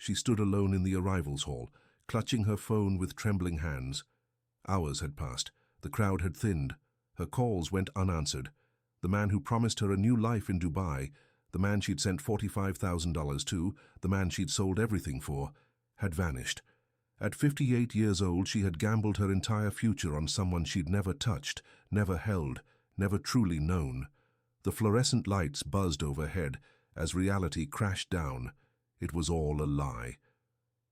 She stood alone in the arrivals hall, clutching her phone with trembling hands. Hours had passed. The crowd had thinned. Her calls went unanswered. The man who promised her a new life in Dubai, the man she'd sent $45,000 to, the man she'd sold everything for, had vanished. At 58 years old, she had gambled her entire future on someone she'd never touched, never held, never truly known. The fluorescent lights buzzed overhead as reality crashed down. It was all a lie.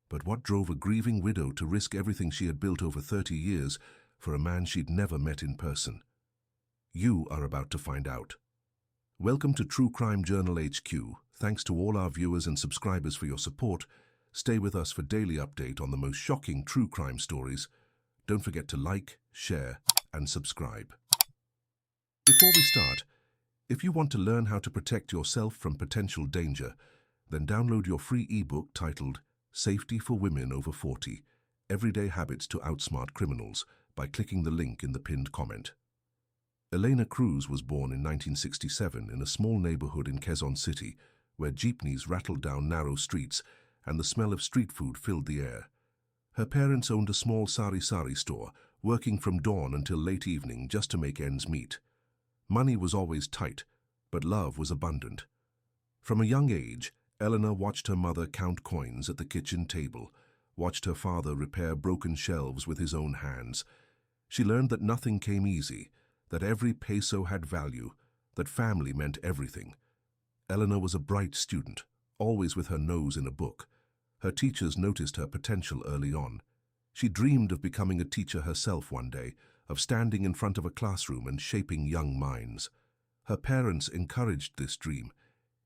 But what drove a grieving widow to risk everything she had built over 30 years for a man she'd never met in person? You are about to find out. Welcome to True Crime Journal HQ. Thanks to all our viewers and subscribers for your support. Stay with us for daily update on the most shocking true crime stories. Don't forget to like, share, and subscribe. Before we start, if you want to learn how to protect yourself from potential danger, then download your free ebook titled Safety for Women Over 40, Everyday Habits to Outsmart Criminals by clicking the link in the pinned comment. Elena Cruz was born in 1967 in a small neighborhood in Quezon City, where jeepneys rattled down narrow streets and the smell of street food filled the air. Her parents owned a small sari-sari store, working from dawn until late evening just to make ends meet. Money was always tight, but love was abundant. From a young age, Elena watched her mother count coins at the kitchen table, watched her father repair broken shelves with his own hands. She learned that nothing came easy, that every peso had value, that family meant everything. Elena was a bright student, always with her nose in a book. Her teachers noticed her potential early on. She dreamed of becoming a teacher herself one day, of standing in front of a classroom and shaping young minds. Her parents encouraged this dream,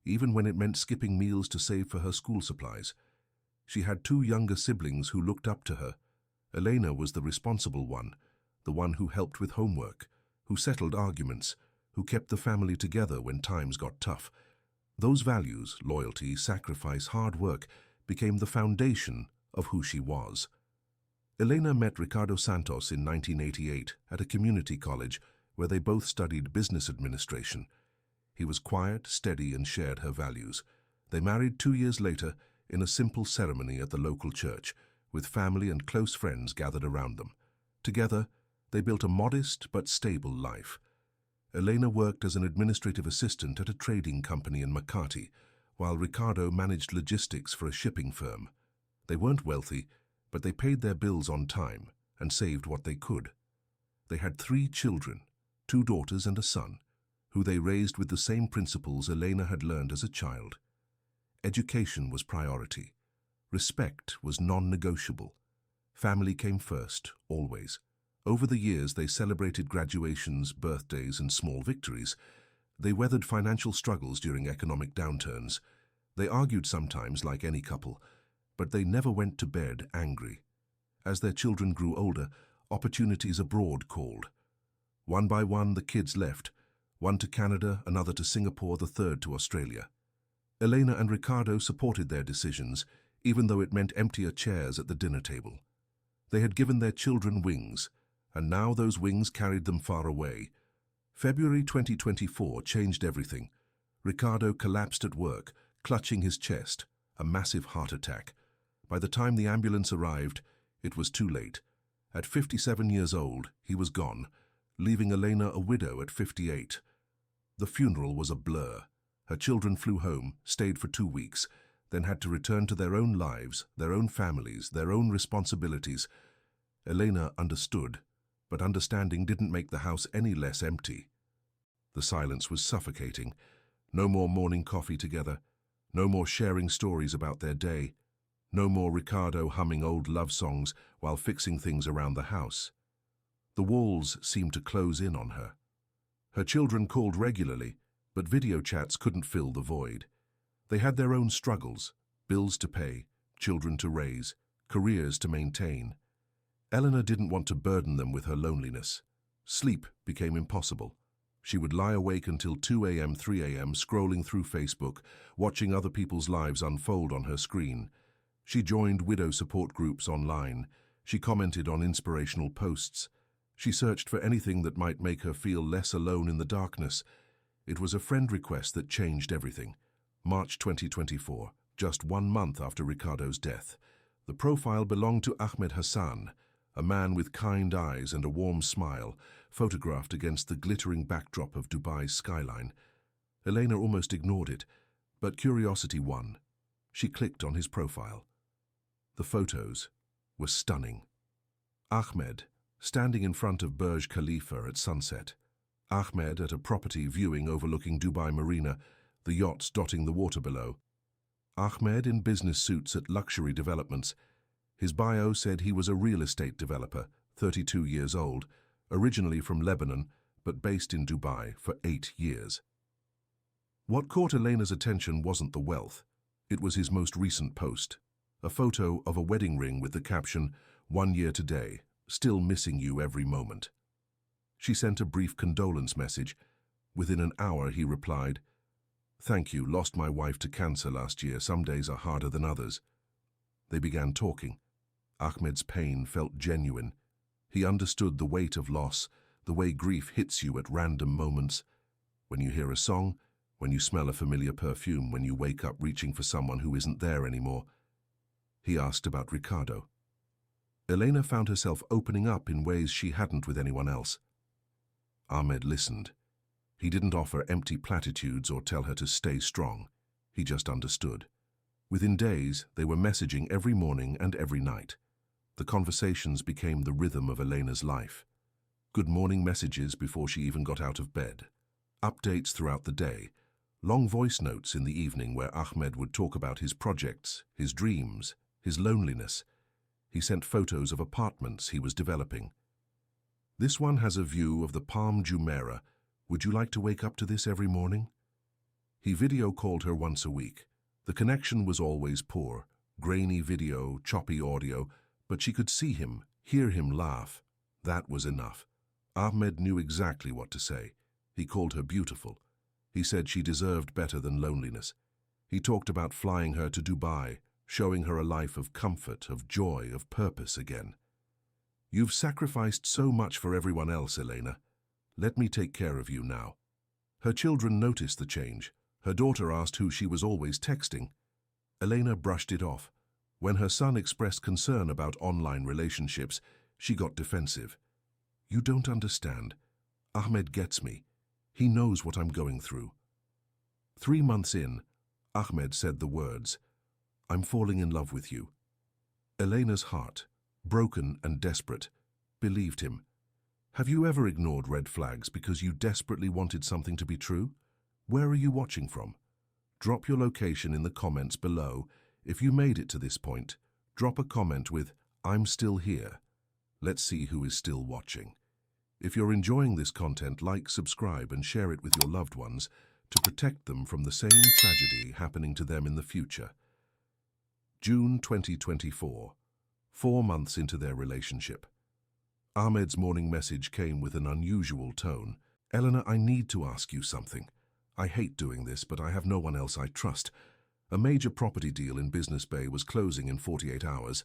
even when it meant skipping meals to save for her school supplies. She had two younger siblings who looked up to her. Elena was the responsible one, the one who helped with homework, who settled arguments, who kept the family together when times got tough. Those values, loyalty, sacrifice, hard work, became the foundation of who she was. Elena met Ricardo Santos in 1988 at a community college where they both studied business administration. He was quiet, steady, and shared her values. They married 2 years later in a simple ceremony at the local church, with family and close friends gathered around them. Together, they built a modest but stable life. Elena worked as an administrative assistant at a trading company in Makati, while Ricardo managed logistics for a shipping firm. They weren't wealthy, but they paid their bills on time and saved what they could. They had 3 children, 2 daughters and a son, who they raised with the same principles Elena had learned as a child. Education was priority. Respect was non-negotiable. Family came first, always. Over the years, they celebrated graduations, birthdays, and small victories. They weathered financial struggles during economic downturns. They argued sometimes, like any couple, but they never went to bed angry. As their children grew older, opportunities abroad called. One by one, the kids left, one to Canada, another to Singapore, the third to Australia. Elena and Ricardo supported their decisions, even though it meant emptier chairs at the dinner table. They had given their children wings, and now those wings carried them far away. February 2024 changed everything. Ricardo collapsed at work, clutching his chest, a massive heart attack. By the time the ambulance arrived, it was too late. At 57 years old, he was gone, leaving Elena a widow at 58. The funeral was a blur. Her children flew home, stayed for 2 weeks, then had to return to their own lives, their own families, their own responsibilities. Elena understood, but understanding didn't make the house any less empty. The silence was suffocating. No more morning coffee together. No more sharing stories about their day. No more Ricardo humming old love songs while fixing things around the house. The walls seemed to close in on her. Her children called regularly, but video chats couldn't fill the void. They had their own struggles, bills to pay, children to raise, careers to maintain. Elena didn't want to burden them with her loneliness. Sleep became impossible. She would lie awake until 2 a.m., 3 a.m., scrolling through Facebook, watching other people's lives unfold on her screen. She joined widow support groups online. She commented on inspirational posts. She searched for anything that might make her feel less alone in the darkness. It was a friend request that changed everything. March 2024, just 1 month after Ricardo's death. The profile belonged to Ahmed Hassan, a man with kind eyes and a warm smile, photographed against the glittering backdrop of Dubai's skyline. Elena almost ignored it, but curiosity won. She clicked on his profile. The photos were stunning. Ahmed, standing in front of Burj Khalifa at sunset. Ahmed at a property viewing overlooking Dubai Marina, the yachts dotting the water below. Ahmed in business suits at luxury developments. His bio said he was a real estate developer, 32 years old, originally from Lebanon, but based in Dubai for 8 years. What caught Elena's attention wasn't the wealth. It was his most recent post, a photo of a wedding ring with the caption, "1 year today, still missing you every moment." She sent a brief condolence message. Within an hour he replied, "Thank you, lost my wife to cancer last year. Some days are harder than others." They began talking. Ahmed's pain felt genuine. He understood the weight of loss, the way grief hits you at random moments. When you hear a song, when you smell a familiar perfume, when you wake up reaching for someone who isn't there anymore. He asked about Ricardo. Elena found herself opening up in ways she hadn't with anyone else. Ahmed listened. He didn't offer empty platitudes or tell her to stay strong. He just understood. Within days, they were messaging every morning and every night. The conversations became the rhythm of Elena's life. Good morning messages before she even got out of bed. Updates throughout the day. Long voice notes in the evening where Ahmed would talk about his projects, his dreams, his loneliness. He sent photos of apartments he was developing. "This one has a view of the Palm Jumeirah. Would you like to wake up to this every morning?" He video called her once a week. The connection was always poor. Grainy video, choppy audio, but she could see him, hear him laugh. That was enough. Ahmed knew exactly what to say. He called her beautiful. He said she deserved better than loneliness. He talked about flying her to Dubai, showing her a life of comfort, of joy, of purpose again. "You've sacrificed so much for everyone else, Elena. Let me take care of you now." Her children noticed the change. Her daughter asked who she was always texting. Elena brushed it off. When her son expressed concern about online relationships, she got defensive. "You don't understand. Ahmed gets me. He knows what I'm going through." 3 months in, Ahmed said the words, "I'm falling in love with you." Elena's heart, broken and desperate, believed him. Have you ever ignored red flags because you desperately wanted something to be true? Where are you watching from? Drop your location in the comments below. If you made it to this point, drop a comment with, "I'm still here." Let's see who is still watching. If you're enjoying this content, like, subscribe, and share it with your loved ones to protect them from the same tragedy happening to them in the future. June 2024, 4 months into their relationship. Ahmed's morning message came with an unusual tone. "Elena, I need to ask you something. I hate doing this, but I have no one else I trust." A major property deal in Business Bay was closing in 48 hours.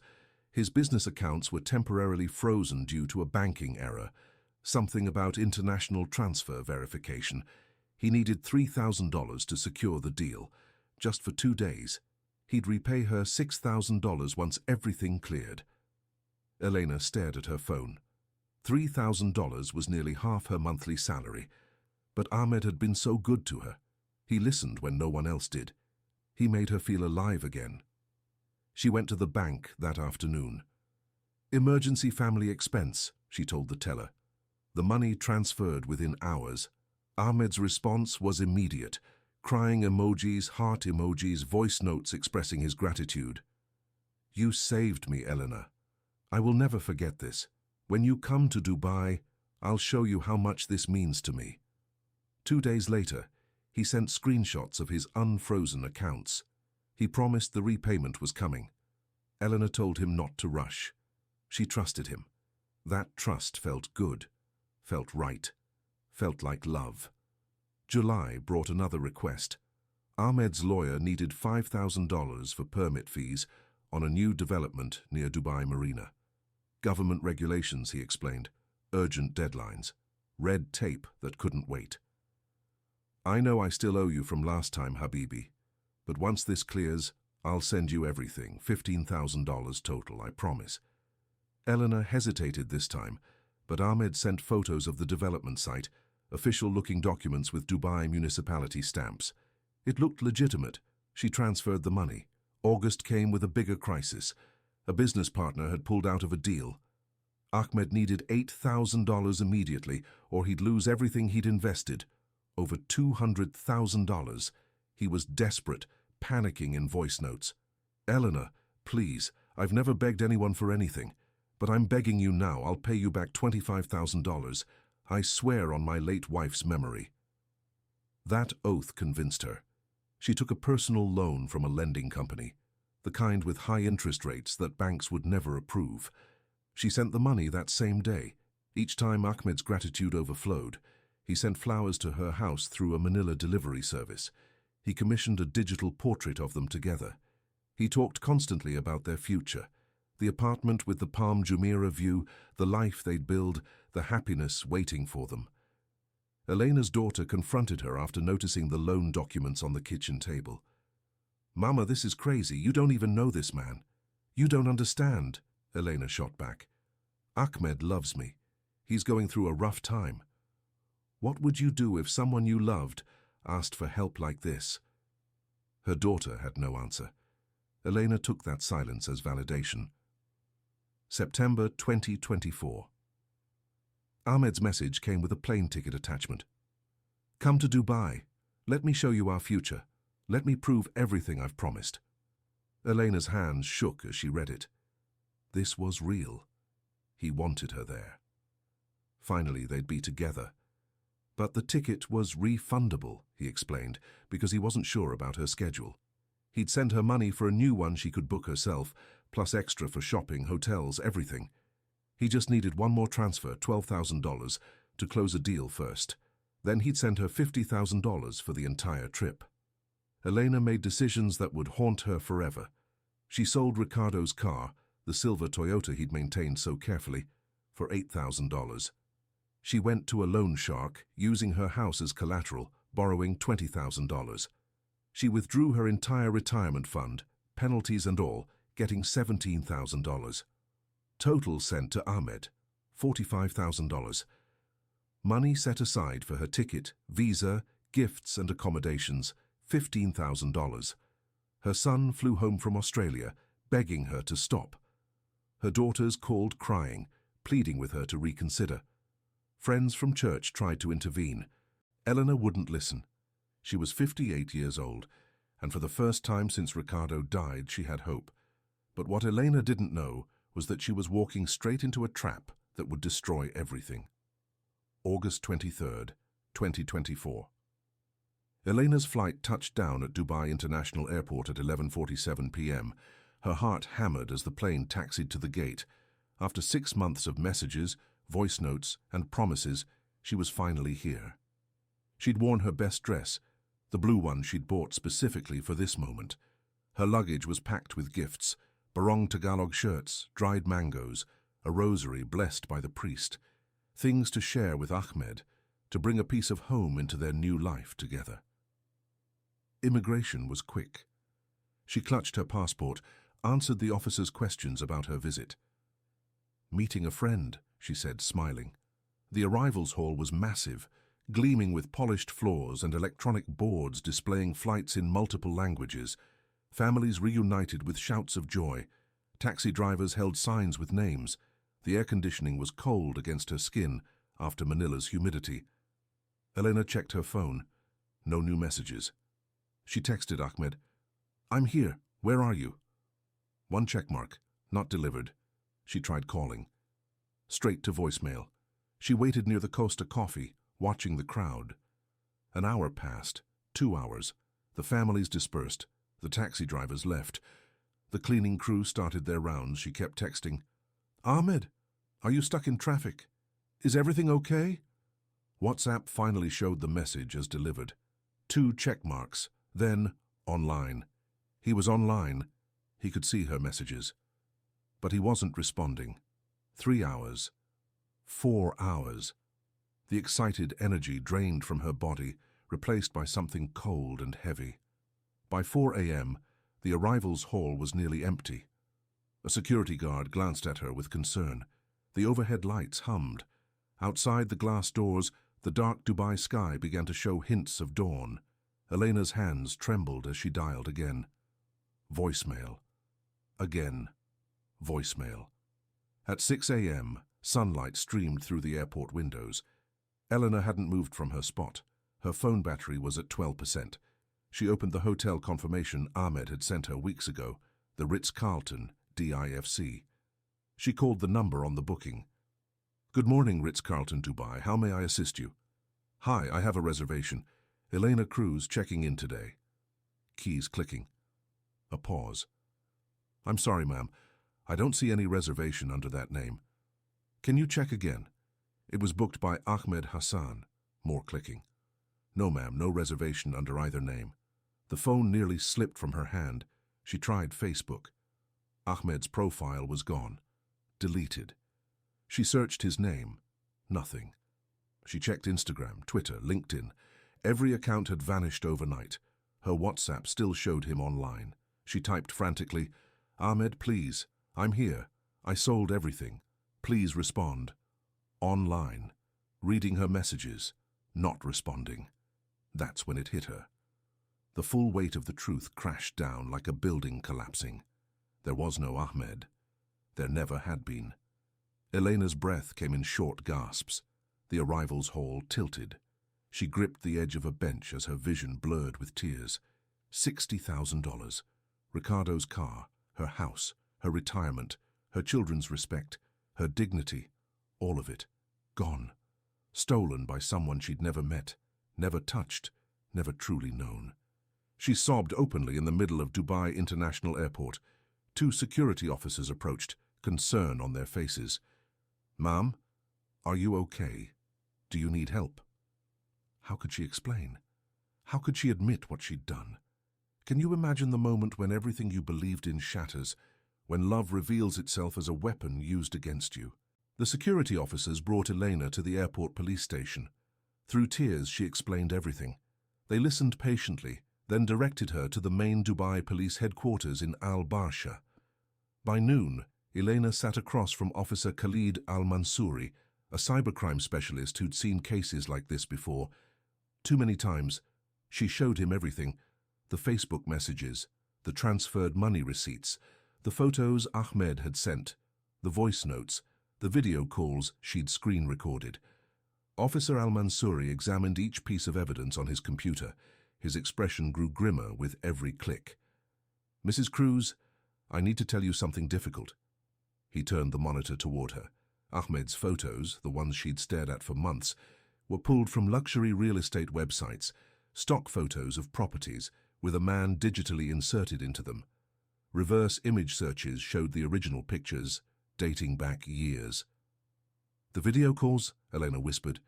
His business accounts were temporarily frozen due to a banking error. Something about international transfer verification. He needed $3,000 to secure the deal. Just for 2 days. He'd repay her $6,000 once everything cleared. Elena stared at her phone. $3,000 was nearly half her monthly salary. But Ahmed had been so good to her. He listened when no one else did. He made her feel alive again. She went to the bank that afternoon. "Emergency family expense," she told the teller. The money transferred within hours. Ahmed's response was immediate. Crying emojis, heart emojis, voice notes expressing his gratitude. "You saved me, Elena. I will never forget this. When you come to Dubai, I'll show you how much this means to me." 2 days later, he sent screenshots of his unfrozen accounts. He promised the repayment was coming. Elena told him not to rush. She trusted him. That trust felt good, felt right, felt like love. July brought another request. Ahmed's lawyer needed $5,000 for permit fees on a new development near Dubai Marina. Government regulations, he explained, urgent deadlines, red tape that couldn't wait. "I know I still owe you from last time, Habibi, but once this clears, I'll send you everything, $15,000 total, I promise. Eleanor hesitated this time, but Ahmed sent photos of the development site, official-looking documents with Dubai municipality stamps. It looked legitimate. She transferred the money. August came with a bigger crisis. A business partner had pulled out of a deal. Ahmed needed $8,000 immediately, or he'd lose everything he'd invested. Over $200,000. He was desperate, panicking in voice notes. Eleanor, please, I've never begged anyone for anything, but I'm begging you now. I'll pay you back $25,000. I swear on my late wife's memory. That oath convinced her. She took a personal loan from a lending company, the kind with high interest rates that banks would never approve. She sent the money that same day. Each time Ahmed's gratitude overflowed, he sent flowers to her house through a Manila delivery service. He commissioned a digital portrait of them together. He talked constantly about their future, the apartment with the Palm Jumeirah view, the life they'd build, the happiness waiting for them. Elena's daughter confronted her after noticing the loan documents on the kitchen table. "Mama, this is crazy. You don't even know this man. You don't understand," Elena shot back. "Ahmed loves me. He's going through a rough time. What would you do if someone you loved asked for help like this?" Her daughter had no answer. Elena took that silence as validation. September 2024. Ahmed's message came with a plane ticket attachment. "Come to Dubai. Let me show you our future. Let me prove everything I've promised." Elena's hands shook as she read it. This was real. He wanted her there. Finally, they'd be together. But the ticket was refundable, he explained, because he wasn't sure about her schedule. He'd send her money for a new one she could book herself, plus extra for shopping, hotels, everything. He just needed one more transfer, $12,000, to close a deal first. Then he'd send her $50,000 for the entire trip. Elena made decisions that would haunt her forever. She sold Ricardo's car, the silver Toyota he'd maintained so carefully, for $8,000. She went to a loan shark, using her house as collateral, borrowing $20,000. She withdrew her entire retirement fund, penalties and all, getting $17,000. Total sent to Ahmed, $45,000. Money set aside for her ticket, visa, gifts and accommodations, $15,000. Her son flew home from Australia, begging her to stop. Her daughters called crying, pleading with her to reconsider. Friends from church tried to intervene. Eleanor wouldn't listen. She was 58 years old, and for the first time since Ricardo died, she had hope. But what Elena didn't know was that she was walking straight into a trap that would destroy everything. August 23rd, 2024. Elena's flight touched down at Dubai International Airport at 11:47 p.m. Her heart hammered as the plane taxied to the gate. After 6 months of messages, voice notes, and promises, she was finally here. She'd worn her best dress, the blue one she'd bought specifically for this moment. Her luggage was packed with gifts, barong Tagalog shirts, dried mangoes, a rosary blessed by the priest, things to share with Ahmed, to bring a piece of home into their new life together. Immigration was quick. She clutched her passport, answered the officer's questions about her visit. "Meeting a friend," she said, smiling. The arrivals hall was massive, gleaming with polished floors and electronic boards displaying flights in multiple languages. Families reunited with shouts of joy. Taxi drivers held signs with names. The air conditioning was cold against her skin after Manila's humidity. Elena checked her phone. No new messages. She texted Ahmed, "I'm here. Where are you?" One checkmark. Not delivered. She tried calling. Straight to voicemail. She waited near the Costa Coffee, watching the crowd. An hour passed. 2 hours. The families dispersed. The taxi drivers left. The cleaning crew started their rounds. She kept texting, "Ahmed, are you stuck in traffic? Is everything okay?" WhatsApp finally showed the message as delivered. 2 check marks. Then, online. He was online. He could see her messages. But he wasn't responding. 3 hours. 4 hours. The excited energy drained from her body, replaced by something cold and heavy. By 4 a.m., The arrivals hall was nearly empty. A security guard glanced at her with concern. The overhead lights hummed. Outside the glass doors, the dark Dubai sky began to show hints of dawn. Elena's hands trembled as she dialed again. Voicemail. Again. Voicemail. At 6 a.m., sunlight streamed through the airport windows. Eleanor hadn't moved from her spot. Her phone battery was at 12%. She opened the hotel confirmation Ahmed had sent her weeks ago, the Ritz-Carlton, DIFC. She called the number on the booking. "Good morning, Ritz-Carlton, Dubai. How may I assist you?" "Hi, I have a reservation. Elena Cruz checking in today." Keys clicking. A pause. "I'm sorry, ma'am. I don't see any reservation under that name. Can you check again? It was booked by Ahmed Hassan." More clicking. "No, ma'am, no reservation under either name." The phone nearly slipped from her hand. She tried Facebook. Ahmed's profile was gone. Deleted. She searched his name. Nothing. She checked Instagram, Twitter, LinkedIn. Every account had vanished overnight. Her WhatsApp still showed him online. She typed frantically, "Ahmed, please. I'm here. I sold everything. Please respond." Online. Reading her messages. Not responding. That's when it hit her. The full weight of the truth crashed down like a building collapsing. There was no Ahmed. There never had been. Elena's breath came in short gasps. The arrivals hall tilted. She gripped the edge of a bench as her vision blurred with tears. $60,000. Ricardo's car, her house, her retirement, her children's respect, her dignity, all of it, gone. Stolen by someone she'd never met, never touched, never truly known. She sobbed openly in the middle of Dubai International Airport. 2 security officers approached, concern on their faces. "Ma'am, are you okay? Do you need help?" How could she explain? How could she admit what she'd done? Can you imagine the moment when everything you believed in shatters, when love reveals itself as a weapon used against you? The security officers brought Elena to the airport police station. Through tears, she explained everything. They listened patiently, then directed her to the main Dubai police headquarters in Al Barsha. By noon, Elena sat across from Officer Khalid Al-Mansouri, a cybercrime specialist who'd seen cases like this before. Too many times, she showed him everything: the Facebook messages, the transferred money receipts, the photos Ahmed had sent, the voice notes, the video calls she'd screen recorded. Officer Al-Mansouri examined each piece of evidence on his computer. His expression grew grimmer with every click. "Mrs. Cruz, I need to tell you something difficult." He turned the monitor toward her. Ahmed's photos, the ones she'd stared at for months, were pulled from luxury real estate websites, stock photos of properties with a man digitally inserted into them. Reverse image searches showed the original pictures, dating back years. "The video calls," Elena whispered.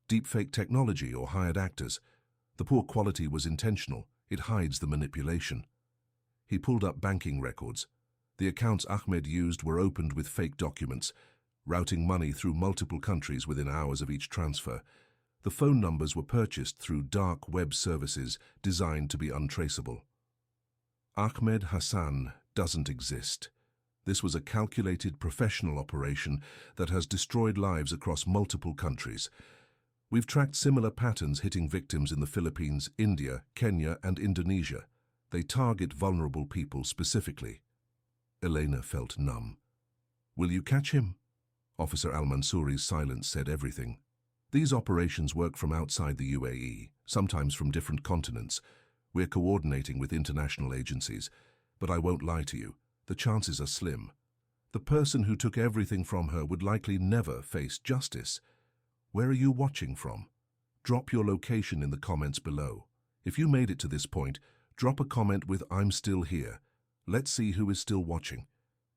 "Deepfake technology or hired actors. The poor quality was intentional. It hides the manipulation." He pulled up banking records. The accounts Ahmed used were opened with fake documents, routing money through multiple countries within hours of each transfer. The phone numbers were purchased through dark web services designed to be untraceable. Ahmed Hassan doesn't exist. This was a calculated professional operation that has destroyed lives across multiple countries. We've tracked similar patterns hitting victims in the Philippines, India, Kenya, and Indonesia. They target vulnerable people specifically. Elena felt numb. "Will you catch him?" Officer Al-Mansouri's silence said everything. "These operations work from outside the UAE, sometimes from different continents. We're coordinating with international agencies, but I won't lie to you. The chances are slim. The person who took everything from her would likely never face justice. Where are you watching from? Drop your location in the comments below. If you made it to this point, drop a comment with "I'm still here." Let's see who is still watching.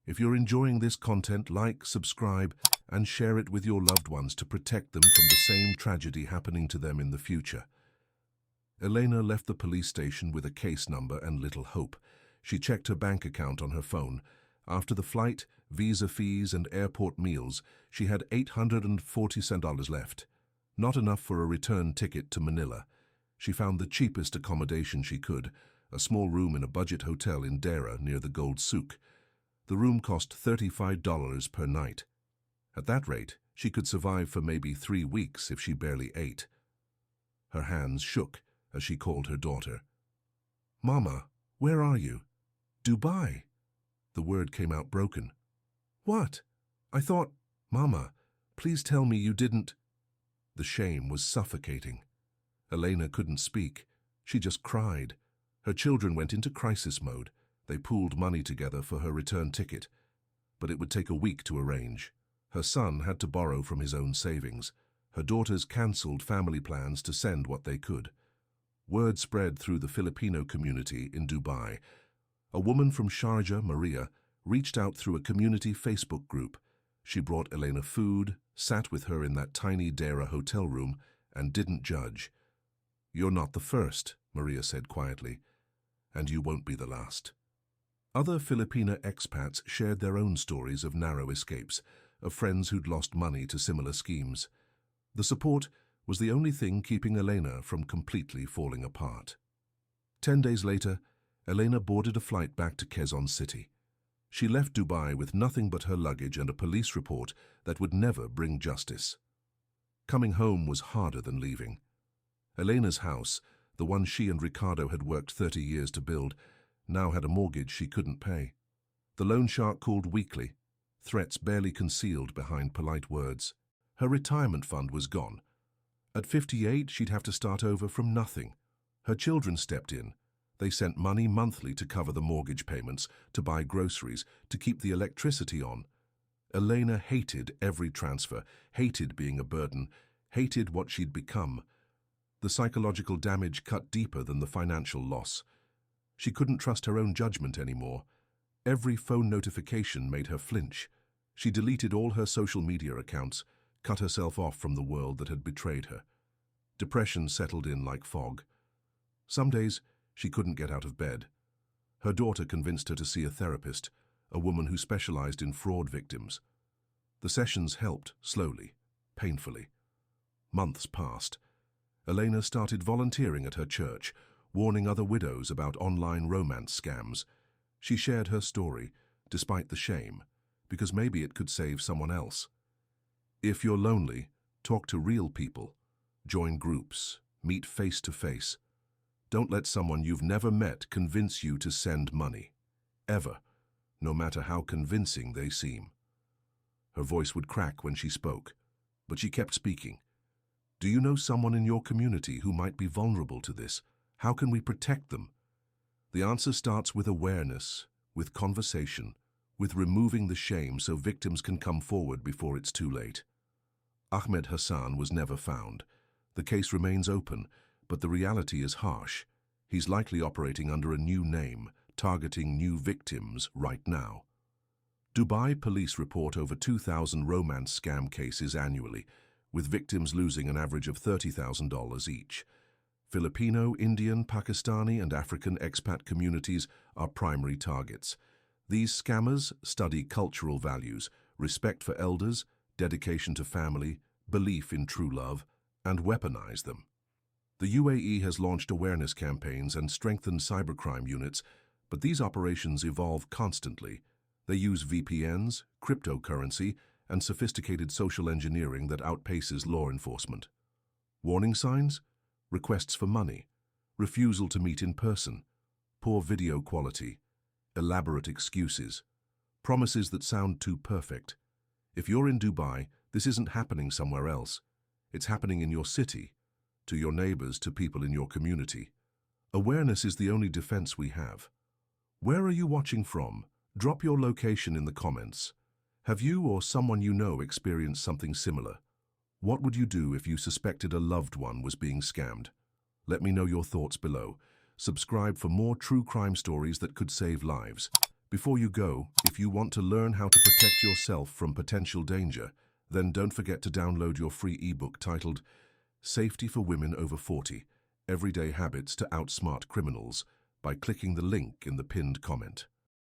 If you're enjoying this content, like, subscribe, and share it with your loved ones to protect them from the same tragedy happening to them in the future. Elena left the police station with a case number and little hope. She checked her bank account on her phone. After the flight, visa fees, and airport meals, she had $840 left. Not enough for a return ticket to Manila. She found the cheapest accommodation she could, a small room in a budget hotel in Dera near the Gold Souk. The room cost $35 per night. At that rate, she could survive for maybe 3 weeks if she barely ate. Her hands shook as she called her daughter. "Mama, where are you?" "Dubai." The word came out broken. "What? I thought, Mama, please tell me you didn't." The shame was suffocating. Elena couldn't speak. She just cried. Her children went into crisis mode. They pooled money together for her return ticket. But it would take a week to arrange. Her son had to borrow from his own savings. Her daughters cancelled family plans to send what they could. Word spread through the Filipino community in Dubai. A woman from Sharjah, Maria, reached out through a community Facebook group. She brought Elena food, sat with her in that tiny Dera hotel room, and didn't judge. "You're not the first," Maria said quietly, "and you won't be the last." Other Filipina expats shared their own stories of narrow escapes, of friends who'd lost money to similar schemes. The support was the only thing keeping Elena from completely falling apart. 10 days later, Elena boarded a flight back to Quezon City. She left Dubai with nothing but her luggage and a police report that would never bring justice. Coming home was harder than leaving. Elena's house, the one she and Ricardo had worked 30 years to build, now had a mortgage she couldn't pay. The loan shark called weekly, threats barely concealed behind polite words. Her retirement fund was gone. At 58, she'd have to start over from nothing. Her children stepped in. They sent money monthly to cover the mortgage payments, to buy groceries, to keep the electricity on. Elena hated every transfer, hated being a burden, hated what she'd become. The psychological damage cut deeper than the financial loss. She couldn't trust her own judgment anymore. Every phone notification made her flinch. She deleted all her social media accounts, cut herself off from the world that had betrayed her. Depression settled in like fog. Some days, she couldn't get out of bed. Her daughter convinced her to see a therapist, a woman who specialized in fraud victims. The sessions helped, slowly, painfully. Months passed. Elena started volunteering at her church, warning other widows about online romance scams. She shared her story, despite the shame, because maybe it could save someone else. If you're lonely, talk to real people. Join groups. Meet face to face. Don't let someone you've never met convince you to send money. Ever. No matter how convincing they seem. Her voice would crack when she spoke, but she kept speaking. Do you know someone in your community who might be vulnerable to this? How can we protect them? The answer starts with awareness, with conversation, with removing the shame so victims can come forward before it's too late. Ahmed Hassan was never found. The case remains open, but the reality is harsh. He's likely operating under a new name, targeting new victims right now. Dubai police report over 2,000 romance scam cases annually, with victims losing an average of $30,000 each. Filipino, Indian, Pakistani, and African expat communities are primary targets. These scammers study cultural values, respect for elders, dedication to family, belief in true love, and weaponize them. The UAE has launched awareness campaigns and strengthened cybercrime units, but these operations evolve constantly. They use VPNs, cryptocurrency, and sophisticated social engineering that outpaces law enforcement. Warning signs? Requests for money, refusal to meet in person, poor video quality, elaborate excuses, promises that sound too perfect. If you're in Dubai, this isn't happening somewhere else. It's happening in your city, to your neighbors, to people in your community. Awareness is the only defense we have. Where are you watching from? Drop your location in the comments. Have you or someone you know experienced something similar? What would you do if you suspected a loved one was being scammed? Let me know your thoughts below. Subscribe for more true crime stories that could save lives. Before you go, if you want to learn how to protect yourself from potential danger, then don't forget to download your free ebook titled Safety for Women Over 40, Everyday Habits to Outsmart Criminals by clicking the link in the pinned comment.